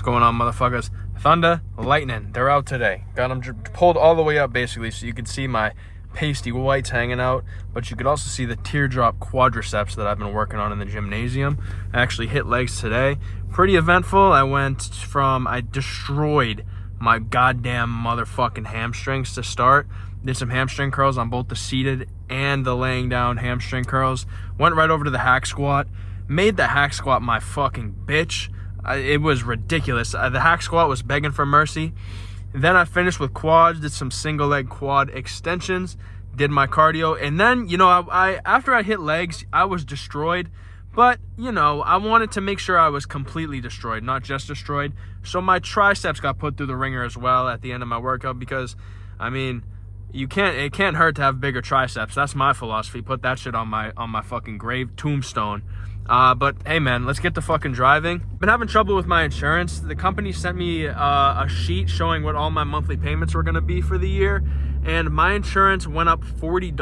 What's going on, motherfuckers? Thunder, lightning, they're out today. Got them pulled all the way up, basically, so you can see my pasty whites hanging out, but you could also see the teardrop quadriceps that I've been working on in the gymnasium. I actually hit legs today. Pretty eventful. I destroyed my goddamn motherfucking hamstrings to start. Did some hamstring curls on both the seated and the laying down hamstring curls. Went right over to the hack squat. Made the hack squat my fucking bitch. It was ridiculous. The hack squat was begging for mercy. Then I finished with quads, did some single leg quad extensions, did my cardio, and then, after I hit legs, I was destroyed. But, I wanted to make sure I was completely destroyed, not just destroyed. So my triceps got put through the ringer as well at the end of my workout because, it can't hurt to have bigger triceps. That's my philosophy. Put that shit on my fucking grave tombstone. But hey man, let's get to fucking driving. Been having trouble with my insurance. The company sent me a sheet showing what all my monthly payments were gonna be for the year, and my insurance went up $40.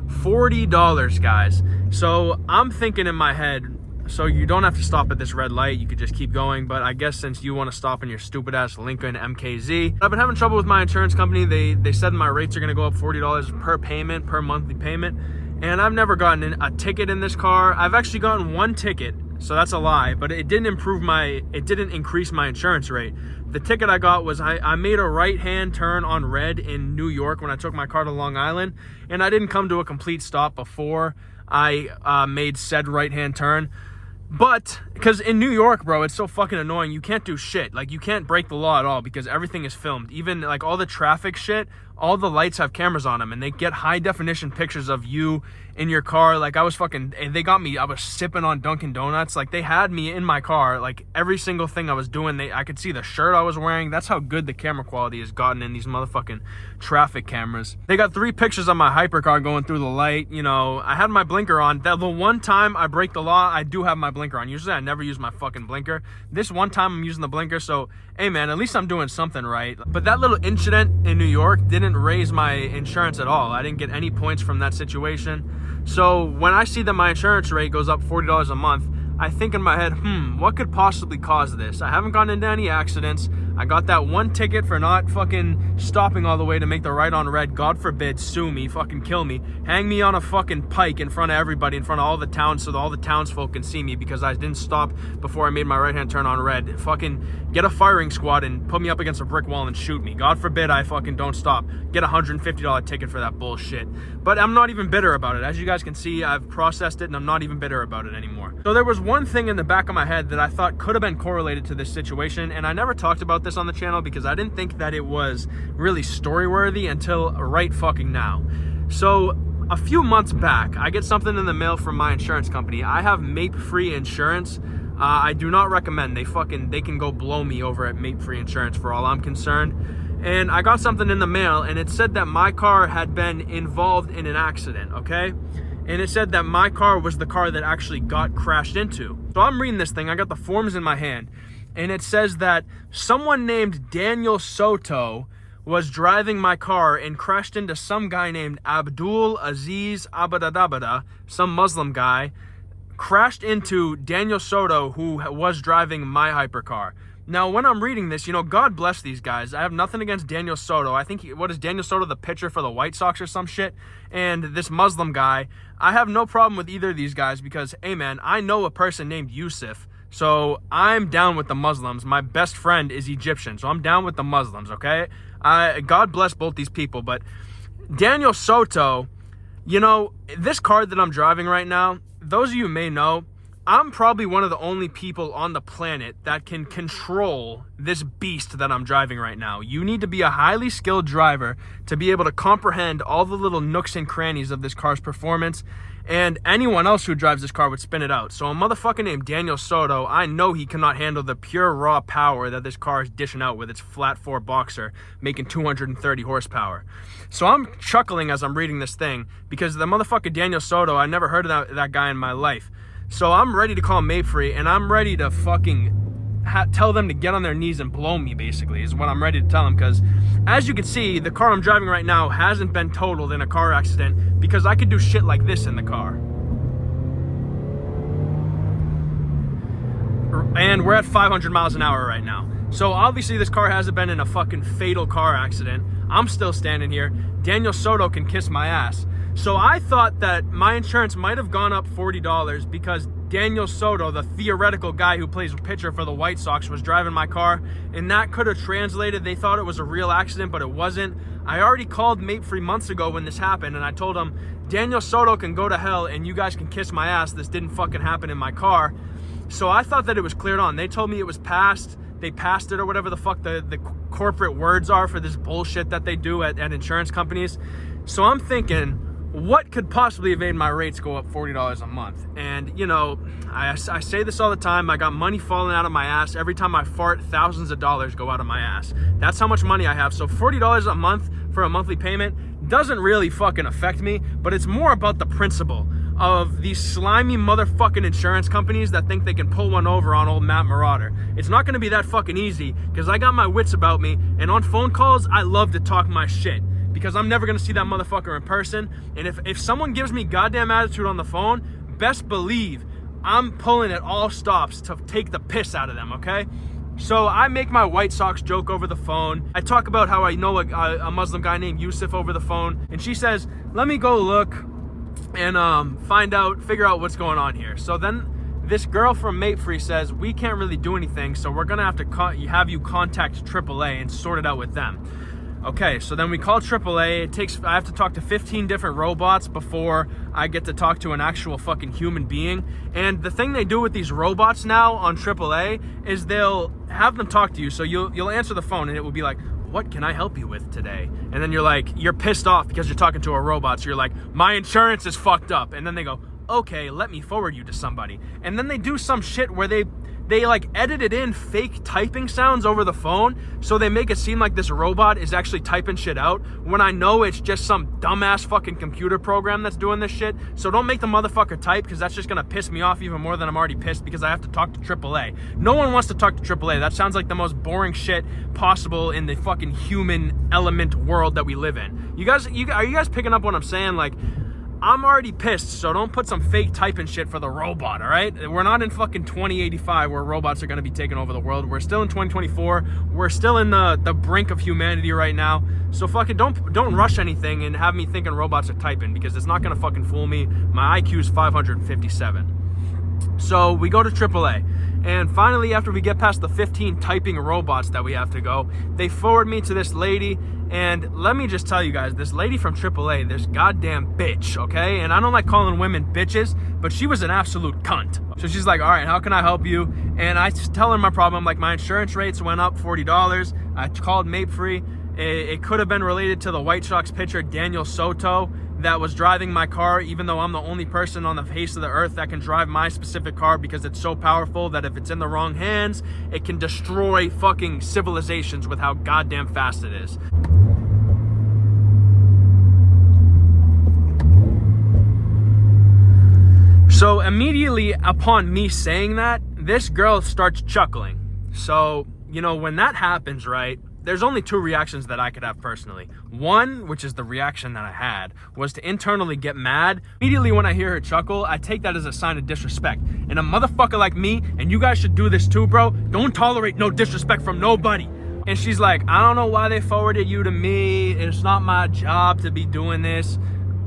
$40, guys. So I'm thinking in my head, so you don't have to stop at this red light, you could just keep going, but I guess since you want to stop in your stupid ass Lincoln MKZ. I've been having trouble with my insurance company. They said my rates are gonna go up $40 per payment, per monthly payment. And I've never gotten a ticket in this car. I've actually gotten one ticket, so that's a lie, but it didn't increase my insurance rate. The ticket I got was I made a right-hand turn on red in New York when I took my car to Long Island, and I didn't come to a complete stop before I made said right-hand turn. But, because in New York, bro, it's so fucking annoying. You can't do shit. Like, you can't break the law at all because everything is filmed. Even, like, all the traffic shit, all the lights have cameras on them, and they get high-definition pictures of you in your car. Like, they got me, I was sipping on Dunkin' Donuts. Like, they had me in my car. Like, every single thing I was doing, I could see the shirt I was wearing. That's how good the camera quality has gotten in these motherfucking traffic cameras. They got 3 pictures of my hypercar going through the light. I had my blinker on. The one time I break the law, I do have my blinker on. Usually I never use my fucking blinker. This one time I'm using the blinker, so hey man, at least I'm doing something right. But that little incident in New York didn't raise my insurance at all. I didn't get any points from that situation. So when I see that my insurance rate goes up $40 a month, I think in my head, what could possibly cause this? I haven't gotten into any accidents. I got that one ticket for not fucking stopping all the way to make the right on red. God forbid, sue me, fucking kill me. Hang me on a fucking pike in front of everybody, in front of all the towns, so that all the townsfolk can see me because I didn't stop before I made my right-hand turn on red. Fucking get a firing squad and put me up against a brick wall and shoot me. God forbid I fucking don't stop. Get a $150 ticket for that bullshit. But I'm not even bitter about it. As you guys can see, I've processed it and I'm not even bitter about it anymore. So there was one thing in the back of my head that I thought could have been correlated to this situation, and I never talked about this on the channel because I didn't think that it was really story worthy until right fucking now. So a few months back, I get something in the mail from my insurance company. I have MAPE free insurance. I do not recommend. They can go blow me over at MAPE free insurance for all I'm concerned. And I got something in the mail and it said that my car had been involved in an accident, okay? And it said that my car was the car that actually got crashed into. So I'm reading this thing, I got the forms in my hand, and it says that someone named Daniel Soto was driving my car and crashed into some guy named Abdul Aziz Abadadabada, some Muslim guy, crashed into Daniel Soto, who was driving my hypercar. Now, when I'm reading this, God bless these guys. I have nothing against Daniel Soto. I think, what is Daniel Soto, the pitcher for the White Sox or some shit? And this Muslim guy, I have no problem with either of these guys because, hey man, I know a person named Yusuf, so I'm down with the Muslims. My best friend is Egyptian, so I'm down with the Muslims, okay? God bless both these people, but Daniel Soto, this car that I'm driving right now, those of you may know, I'm probably one of the only people on the planet that can control this beast that I'm driving right now. You need to be a highly skilled driver to be able to comprehend all the little nooks and crannies of this car's performance, and anyone else who drives this car would spin it out. So a motherfucker named Daniel Soto, I know he cannot handle the pure raw power that this car is dishing out with its flat 4 boxer, making 230 horsepower. So I'm chuckling as I'm reading this thing because the motherfucker Daniel Soto, I never heard of that guy in my life. So I'm ready to call MAPE free, and I'm ready to fucking tell them to get on their knees and blow me, basically, is what I'm ready to tell them. Because as you can see, the car I'm driving right now hasn't been totaled in a car accident because I could do shit like this in the car. and we're at 500 miles an hour right now. So obviously this car hasn't been in a fucking fatal car accident. I'm still standing here. Daniel Soto can kiss my ass. So I thought that my insurance might have gone up $40 because Daniel Soto, the theoretical guy who plays pitcher for the White Sox, was driving my car, and that could have translated. They thought it was a real accident, but it wasn't. I already called Mapefree months ago when this happened, and I told him, Daniel Soto can go to hell, and you guys can kiss my ass. This didn't fucking happen in my car. So I thought that it was cleared on. They told me it was passed. They passed it, or whatever the fuck the corporate words are for this bullshit that they do at insurance companies. So I'm thinking, what could possibly have made my rates go up $40 a month? And, you know, I say this all the time. I got money falling out of my ass. Every time I fart, thousands of dollars go out of my ass. That's how much money I have. So $40 a month for a monthly payment doesn't really fucking affect me, but it's more about the principle of these slimy motherfucking insurance companies that think they can pull one over on old Matt Marauder. It's not going to be that fucking easy, because I got my wits about me, and on phone calls, I love to talk my shit, because I'm never going to see that motherfucker in person. And if someone gives me goddamn attitude on the phone, best believe I'm pulling at all stops to take the piss out of them, okay? So I make my White Sox joke over the phone. I talk about how I know a Muslim guy named Yusuf over the phone, and she says, let me go look and figure out what's going on here. So then this girl from Mapefree says, we can't really do anything, so we're gonna have to have you contact AAA and sort it out with them. Okay, so then we call AAA. I have to talk to 15 different robots before I get to talk to an actual fucking human being. And the thing they do with these robots now on AAA is they'll have them talk to you. So you'll answer the phone, and it will be like, what can I help you with today? And then you're pissed off because you're talking to a robot. So you're like, my insurance is fucked up. And then they go, okay, let me forward you to somebody. And then they do some shit where they like edited in fake typing sounds over the phone, so they make it seem like this robot is actually typing shit out, when I know it's just some dumbass fucking computer program that's doing this shit. So don't make the motherfucker type, because that's just gonna piss me off even more than I'm already pissed, because I have to talk to AAA. No one wants to talk to AAA. That sounds like the most boring shit possible in the fucking human element world that we live in. Are you guys picking up what I'm saying? Like, I'm already pissed, so don't put some fake typing shit for the robot, all right? We're not in fucking 2085 where robots are going to be taking over the world. We're still in 2024. We're still in the brink of humanity right now. So fucking don't rush anything and have me thinking robots are typing, because it's not going to fucking fool me. My IQ is 557. So we go to AAA. And finally, after we get past the 15 typing robots that we have to go, they forward me to this lady. And let me just tell you guys, this lady from AAA, this goddamn bitch, okay? And I don't like calling women bitches, but she was an absolute cunt. So she's like, all right, how can I help you? And I tell her my problem, like my insurance rates went up $40. I called Mapefree. It could have been related to the White Sox pitcher, Daniel Soto, that was driving my car, even though I'm the only person on the face of the earth that can drive my specific car, because it's so powerful that if it's in the wrong hands, it can destroy fucking civilizations with how goddamn fast it is. So immediately upon me saying that, this girl starts chuckling. So, you know, when that happens, right, there's only two reactions that I could have personally. One, which is the reaction that I had, was to internally get mad. Immediately when I hear her chuckle, I take that as a sign of disrespect. And a motherfucker like me, and you guys should do this too, bro, don't tolerate no disrespect from nobody. And she's like, I don't know why they forwarded you to me. It's not my job to be doing this.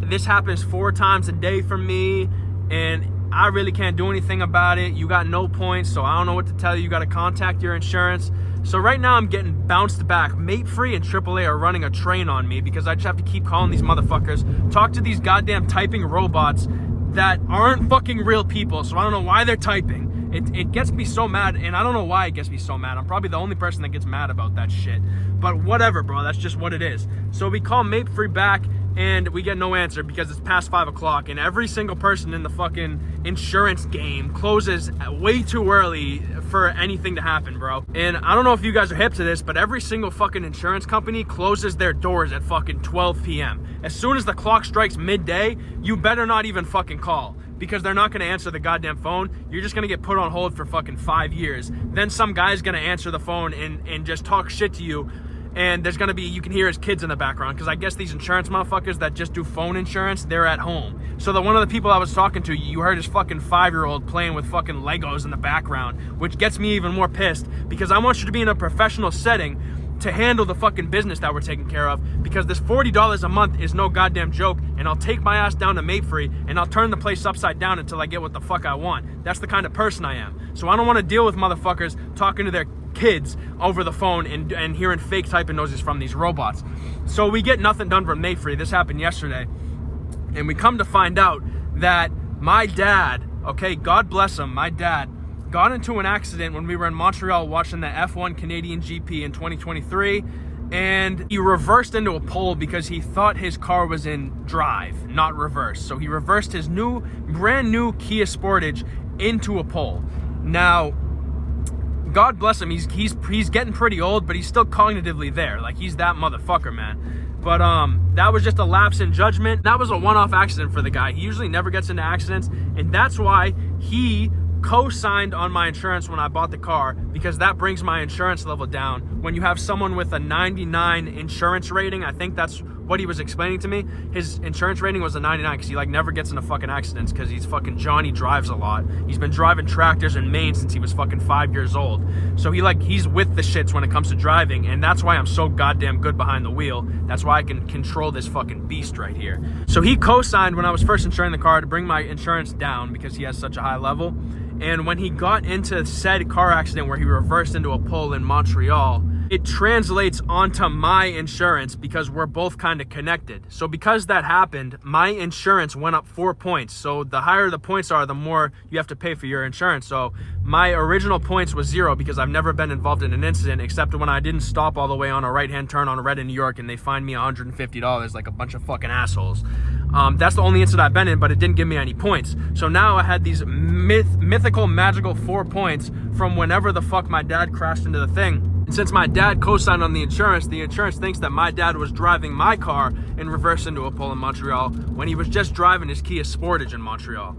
This happens 4 times a day for me, and I really can't do anything about it. You got no points, so I don't know what to tell you. You got to contact your insurance. So right now I'm getting bounced back. Mapefree and AAA are running a train on me, because I just have to keep calling these motherfuckers, talk to these goddamn typing robots that aren't fucking real people. So I don't know why they're typing. It gets me so mad, and I don't know why it gets me so mad. I'm probably the only person that gets mad about that shit. But whatever, bro. That's just what it is. So we call Mapefree back, and we get no answer because it's past 5 o'clock, and every single person in the fucking insurance game closes way too early for anything to happen, bro. And I don't know if you guys are hip to this, but every single fucking insurance company closes their doors at fucking 12 p.m. As soon as the clock strikes midday, you better not even fucking call, because they're not going to answer the goddamn phone. You're just going to get put on hold for fucking 5 years. Then some guy's going to answer the phone and just talk shit to you. and there's gonna be, you can hear his kids in the background, because I guess these insurance motherfuckers that just do phone insurance, they're at home. So one of the people I was talking to, you heard his fucking 5-year-old playing with fucking Legos in the background, which gets me even more pissed, because I want you to be in a professional setting to handle the fucking business that we're taking care of, because this $40 a month is no goddamn joke, and I'll take my ass down to Mapefree and I'll turn the place upside down until I get what the fuck I want. That's the kind of person I am. So I don't want to deal with motherfuckers talking to their kids over the phone and hearing fake typing noises from these robots. So we get nothing done from Mapefree. This happened yesterday, and we come to find out that my dad, okay, God bless him, my dad got into an accident when we were in Montreal watching the F1 Canadian GP in 2023, and he reversed into a pole because he thought his car was in drive, not reverse. So he reversed his brand new Kia Sportage into a pole. Now, God bless him, he's getting pretty old, but he's still cognitively there. Like, he's that motherfucker, man. But that was just a lapse in judgment. That was a one-off accident for the guy. He usually never gets into accidents, and that's why he co-signed on my insurance when I bought the car, because that brings my insurance level down. When you have someone with a 99 insurance rating, I think that's what he was explaining to me. His insurance rating was a 99 because he like never gets into fucking accidents, because he's fucking Johnny drives a lot. He's been driving tractors in Maine since he was fucking 5 years old. So he's with the shits when it comes to driving, and that's why I'm so goddamn good behind the wheel. That's why I can control this fucking beast right here. So he co-signed when I was first insuring the car to bring my insurance down because he has such a high level. And when he got into said car accident where he reversed into a pole in Montreal, it translates onto my insurance because we're both kind of connected. So because that happened, my insurance went up 4 points. So the higher the points are, the more you have to pay for your insurance. So my original points was 0 because I've never been involved in an incident except when I didn't stop all the way on a right-hand turn on red in New York and they fined me $150 like a bunch of fucking assholes. That's the only incident I've been in, but it didn't give me any points. So now I had these mythical, magical 4 points from whenever the fuck my dad crashed into the thing. And since my dad co-signed on the insurance thinks that my dad was driving my car and reversed into a pole in Montreal when he was just driving his Kia Sportage in Montreal.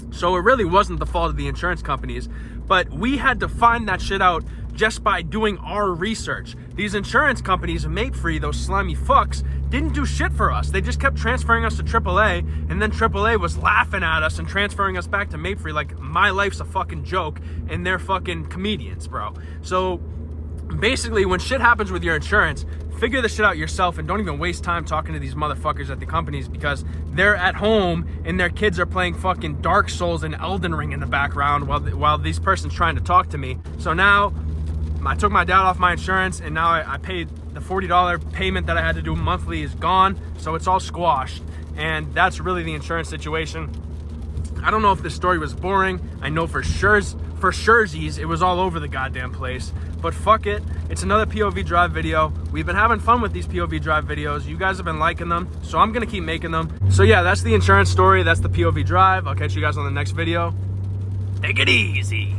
So it really wasn't the fault of the insurance companies, but we had to find that shit out just by doing our research. These insurance companies, Mapefree, those slimy fucks, didn't do shit for us. They just kept transferring us to AAA, and then AAA was laughing at us and transferring us back to Mapefree like my life's a fucking joke and they're fucking comedians, bro. So basically, when shit happens with your insurance, figure the shit out yourself and don't even waste time talking to these motherfuckers at the companies, because they're at home and their kids are playing fucking Dark Souls and Elden Ring in the background while these person's trying to talk to me. So now I took my dad off my insurance, and now I paid the $40 payment that I had to do monthly is gone, so it's all squashed. And that's really the insurance situation. I don't know if this story was boring. I know for surezies it was all over the goddamn place, but fuck it. It's another POV drive video. We've been having fun with these POV drive videos. You guys have been liking them, so I'm gonna keep making them. So yeah, that's the insurance story. That's the POV drive. I'll catch you guys on the next video. Take it easy.